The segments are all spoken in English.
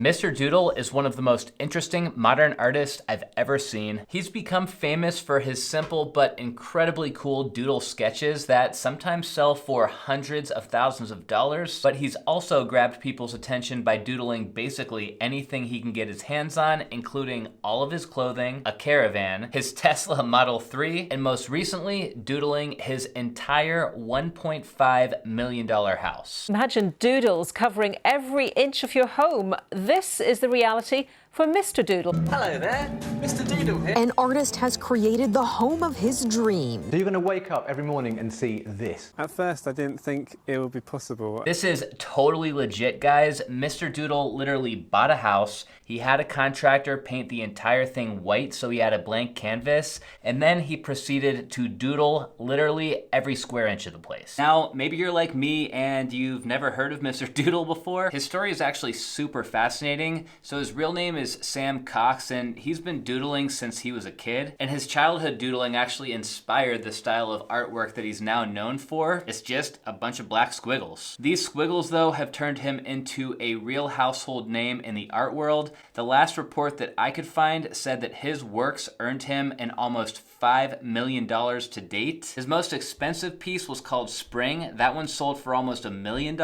Mr. Doodle is one of the most interesting modern artists I've ever seen. He's become famous for his simple but incredibly cool doodle sketches that sometimes sell for hundreds of thousands of dollars, but he's also grabbed people's attention by doodling basically anything he can get his hands on, including all of his clothing, a caravan, his Tesla Model 3, and most recently, doodling his entire $1.5 million house. Imagine doodles covering every inch of your home. This is the reality for Mr Doodle. Hello there, Mr Doodle here. An artist has created the home of his dream. So you're going to wake up every morning and see this? At first, I didn't think it would be possible. This is totally legit, guys. Mr. Doodle literally bought a house. He had a contractor paint the entire thing white so he had a blank canvas, and then he proceeded to doodle literally every square inch of the place. Now, maybe you're like me and you've never heard of Mr. Doodle before. His story is actually super fascinating. So his real name is Sam Cox, and he's been doodling since he was a kid, and his childhood doodling actually inspired the style of artwork that he's now known for. It's just a bunch of black squiggles. These squiggles, though, have turned him into a real household name in the art world. The last report that I could find said that his works earned him an almost $5 million to date. His most expensive piece was called Spring. That one sold for almost $1 million,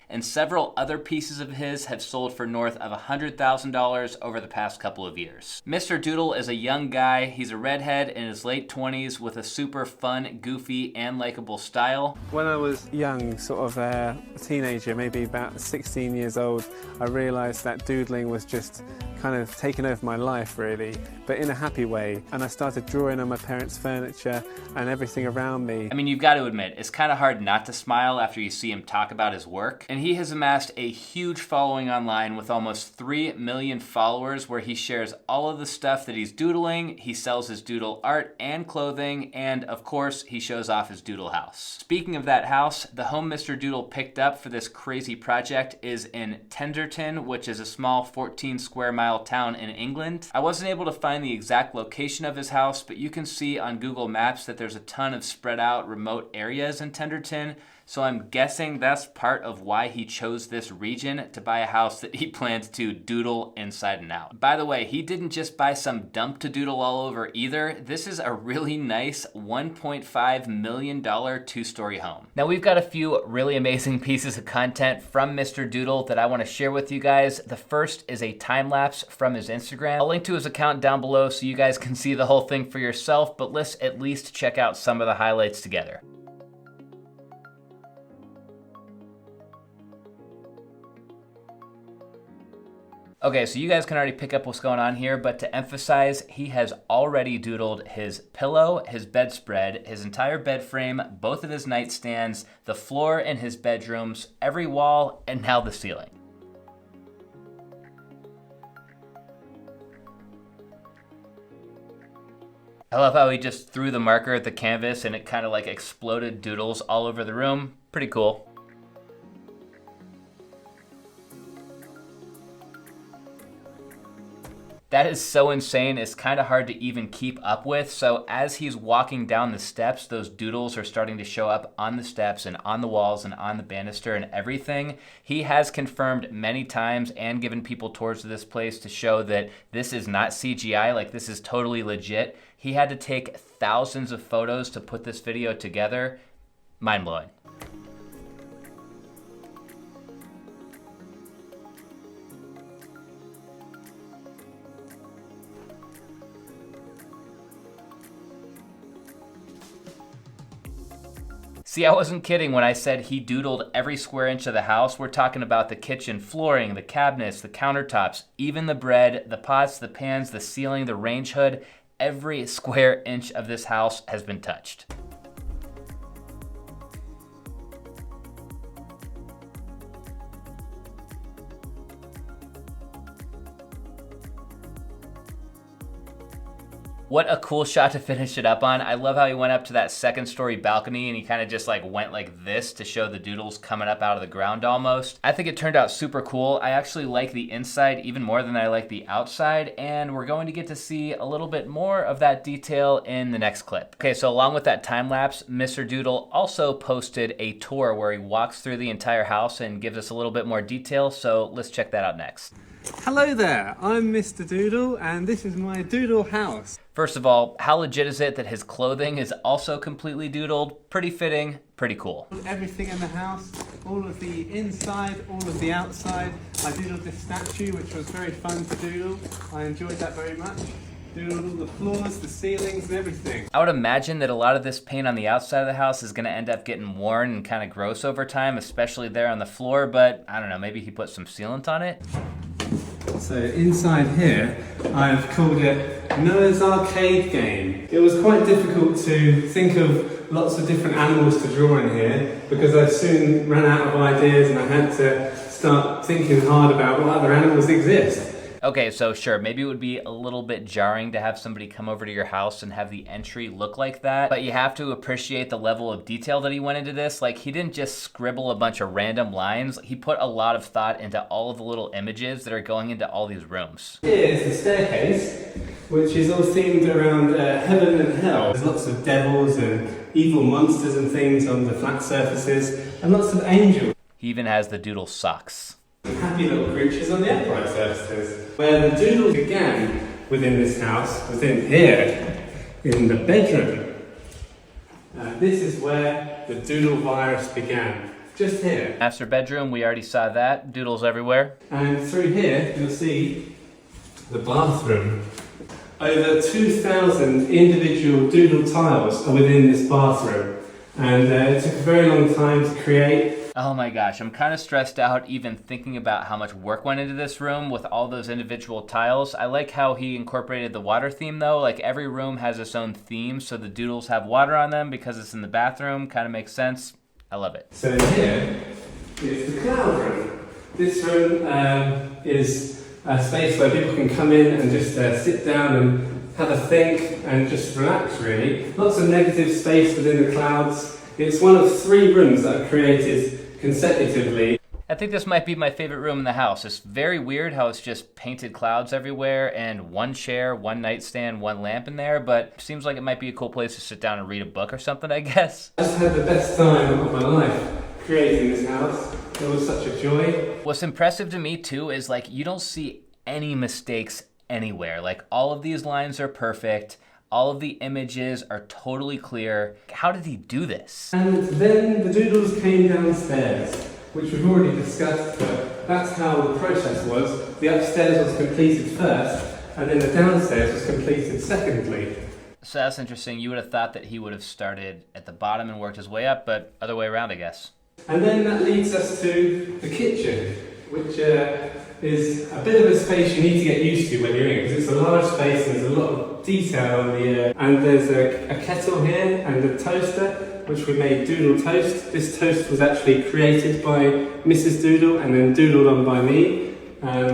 and several other pieces of his have sold for north of $100,000 over the past couple of years. Mr. Doodle is a young guy. He's a redhead in his late 20s with a super fun, goofy, and likable style. When I was young, sort of a teenager, maybe about 16 years old, I realised that doodling was just kind of taken over my life, really, but in a happy way. And I started drawing on my parents' furniture and everything around me. I mean, you've got to admit, it's kind of hard not to smile after you see him talk about his work. And he has amassed a huge following online with almost 3 million followers, where he shares all of the stuff that he's doodling. He sells his doodle art and clothing, and of course, he shows off his Doodle House. Speaking of that house, the home Mr. Doodle picked up for this crazy project is in Tenderton, which is a small 14 square mile town in England. I wasn't able to find the exact location of his house, but you can see on Google Maps that there's a ton of spread out remote areas in Tenderton. So I'm guessing that's part of why he chose this region to buy a house that he plans to doodle inside and out. By the way, he didn't just buy some dump to doodle all over either. This is a really nice $1.5 million two-story home. Now we've got a few really amazing pieces of content from Mr. Doodle that I want to share with you guys. The first is a time lapse from his Instagram. I'll link to his account down below so you guys can see the whole thing for yourself, but let's at least check out some of the highlights together. Okay, so you guys can already pick up what's going on here, but to emphasize, he has already doodled his pillow, his bedspread, his entire bed frame, both of his nightstands, the floor in his bedrooms, every wall, and now the ceiling. I love how he just threw the marker at the canvas and it kind of like exploded doodles all over the room. Pretty cool. That is so insane, it's kind of hard to even keep up with. So as he's walking down the steps, those doodles are starting to show up on the steps and on the walls and on the banister and everything. He has confirmed many times and given people tours of this place to show that this is not CGI, like this is totally legit. He had to take thousands of photos to put this video together. Mind-blowing. See, I wasn't kidding when I said he doodled every square inch of the house. We're talking about the kitchen flooring, the cabinets, the countertops, even the bread, the pots, the pans, the ceiling, the range hood. Every square inch of this house has been touched. What a cool shot to finish it up on. I love how he went up to that second story balcony and he kind of just like went like this to show the doodles coming up out of the ground almost. I think it turned out super cool. I actually like the inside even more than I like the outside, and we're going to get to see a little bit more of that detail in the next clip. Okay, so along with that time lapse, Mr. Doodle also posted a tour where he walks through the entire house and gives us a little bit more detail, so let's check that out next. Hello there, I'm Mr Doodle and this is my Doodle House. First of all, how legit is it that his clothing is also completely doodled? Pretty fitting, pretty cool. Everything in the house, all of the inside, all of the outside. I doodled this statue which was very fun to doodle. I enjoyed that very much. Doodled all the floors, the ceilings and everything. I would imagine that a lot of this paint on the outside of the house is gonna end up getting worn and kind of gross over time, especially there on the floor, but I don't know, maybe he put some sealant on it? So inside here, I've called it Noah's Arcade Game. It was quite difficult to think of lots of different animals to draw in here because I soon ran out of ideas and I had to start thinking hard about what other animals exist. Okay, so sure, maybe it would be a little bit jarring to have somebody come over to your house and have the entry look like that, but you have to appreciate the level of detail that he went into this. Like, he didn't just scribble a bunch of random lines, he put a lot of thought into all of the little images that are going into all these rooms. Here is the staircase, which is all themed around heaven and hell. There's lots of devils and evil monsters and things on the flat surfaces, and lots of angels. He even has the Doodle socks. Happy little creatures on the upright surfaces. Where the doodle began within this house was in here, in the bedroom. This is where the doodle virus began, just here. Master bedroom, we already saw that. Doodles everywhere. And through here, you'll see the bathroom. Over 2,000 individual doodle tiles are within this bathroom. And it took a very long time to create. Oh my gosh, I'm kind of stressed out even thinking about how much work went into this room with all those individual tiles. I like how he incorporated the water theme though. Like, every room has its own theme, so the doodles have water on them because it's in the bathroom. Kind of makes sense. I love it. So here is the cloud room. This room is a space where people can come in and just sit down and have a think and just relax, really. Lots of negative space within the clouds. It's one of 3 rooms that are created consecutively. I think this might be my favorite room in the house. It's very weird how it's just painted clouds everywhere and one chair, one nightstand, one lamp in there, but it seems like it might be a cool place to sit down and read a book or something, I guess. I just had the best time of my life creating this house. It was such a joy. What's impressive to me too is, like, you don't see any mistakes anywhere. Like, all of these lines are perfect. All of the images are totally clear. How did he do this? And then the doodles came downstairs, which we've already discussed, but that's how the process was. The upstairs was completed first, and then the downstairs was completed secondly. So that's interesting. You would have thought that he would have started at the bottom and worked his way up, but other way around, I guess. And then that leads us to the kitchen, which is a bit of a space you need to get used to when you're in, because it's a large space and there's a lot of detail on the and there's a kettle here and a toaster, which we made Doodle toast. This toast was actually created by Mrs Doodle and then doodled on by me.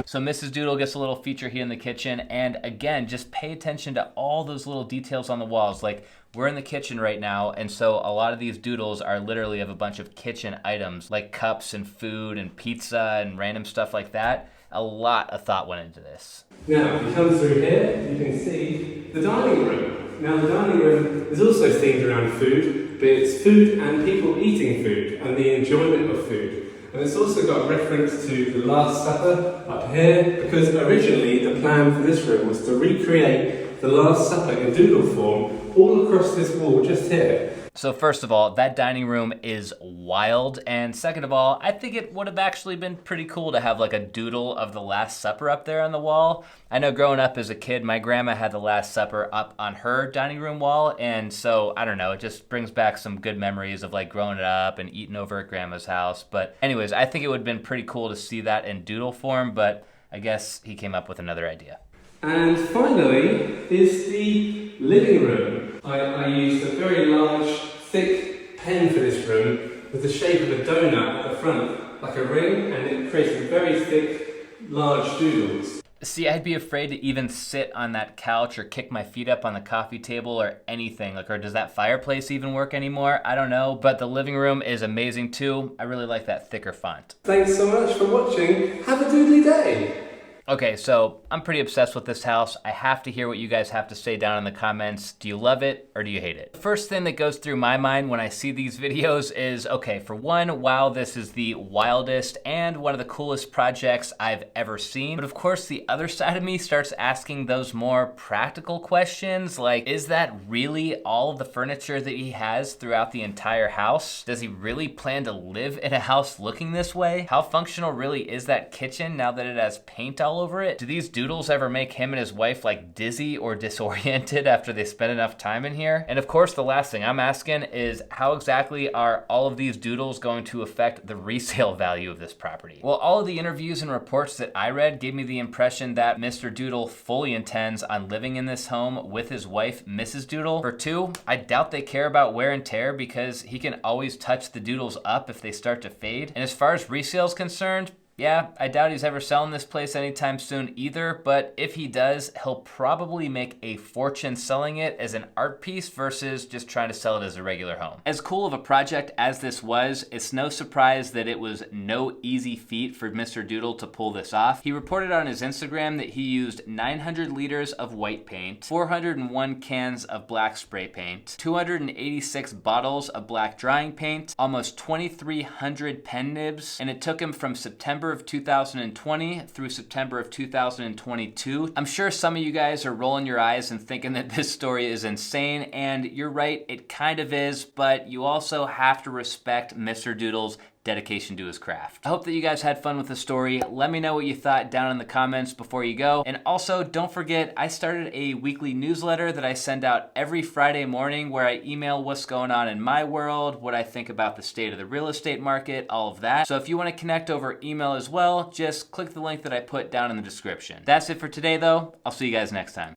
So Mrs. Doodle gets a little feature here in the kitchen, and again, just pay attention to all those little details on the walls. Like, we're in the kitchen right now, and so a lot of these doodles are literally of a bunch of kitchen items, like cups and food and pizza and random stuff like that. A lot of thought went into this. Now, if you come through here, you can see the dining room. Now, the dining room is also themed around food, but it's food and people eating food and the enjoyment of food. And it's also got reference to the Last Supper up here, because originally the plan for this room was to recreate the Last Supper in doodle form all across this wall just here. So first of all, that dining room is wild, and second of all, I think it would have actually been pretty cool to have like a doodle of the Last Supper up there on the wall. I know growing up as a kid, my grandma had the Last Supper up on her dining room wall, and so, I don't know, it just brings back some good memories of like growing up and eating over at grandma's house. But anyways, I think it would have been pretty cool to see that in doodle form, but I guess he came up with another idea. And finally is the living room. I used a very large, thick pen for this room with the shape of a donut at the front, like a ring, and it created very thick, large doodles. See, I'd be afraid to even sit on that couch or kick my feet up on the coffee table or anything. Like, or does that fireplace even work anymore? I don't know, but the living room is amazing too. I really like that thicker font. Thanks so much for watching. Have a doodly day. Okay, so I'm pretty obsessed with this house. I have to hear what you guys have to say down in the comments. Do you love it or do you hate it? The first thing that goes through my mind when I see these videos is, okay, for one, wow, this is the wildest and one of the coolest projects I've ever seen. But of course, the other side of me starts asking those more practical questions, like, is that really all of the furniture that he has throughout the entire house? Does he really plan to live in a house looking this way? How functional really is that kitchen now that it has paint all over it? Do these doodles ever make him and his wife like dizzy or disoriented after they spend enough time in here? And of course, the last thing I'm asking is, how exactly are all of these doodles going to affect the resale value of this property? Well, all of the interviews and reports that I read gave me the impression that Mr. Doodle fully intends on living in this home with his wife, Mrs. Doodle. For two, I doubt they care about wear and tear because he can always touch the doodles up if they start to fade. And as far as resale is concerned, yeah, I doubt he's ever selling this place anytime soon either, but if he does, he'll probably make a fortune selling it as an art piece versus just trying to sell it as a regular home. As cool of a project as this was, it's no surprise that it was no easy feat for Mr. Doodle to pull this off. He reported on his Instagram that he used 900 liters of white paint, 401 cans of black spray paint, 286 bottles of black drying paint, almost 2,300 pen nibs, and it took him from September of 2020 through September of 2022. I'm sure some of you guys are rolling your eyes and thinking that this story is insane, and you're right, it kind of is, but you also have to respect Mr. Doodle's dedication to his craft. I hope that you guys had fun with the story. Let me know what you thought down in the comments before you go. And also, don't forget, I started a weekly newsletter that I send out every Friday morning where I email what's going on in my world, what I think about the state of the real estate market, all of that. So if you want to connect over email as well, just click the link that I put down in the description. That's it for today though. I'll see you guys next time.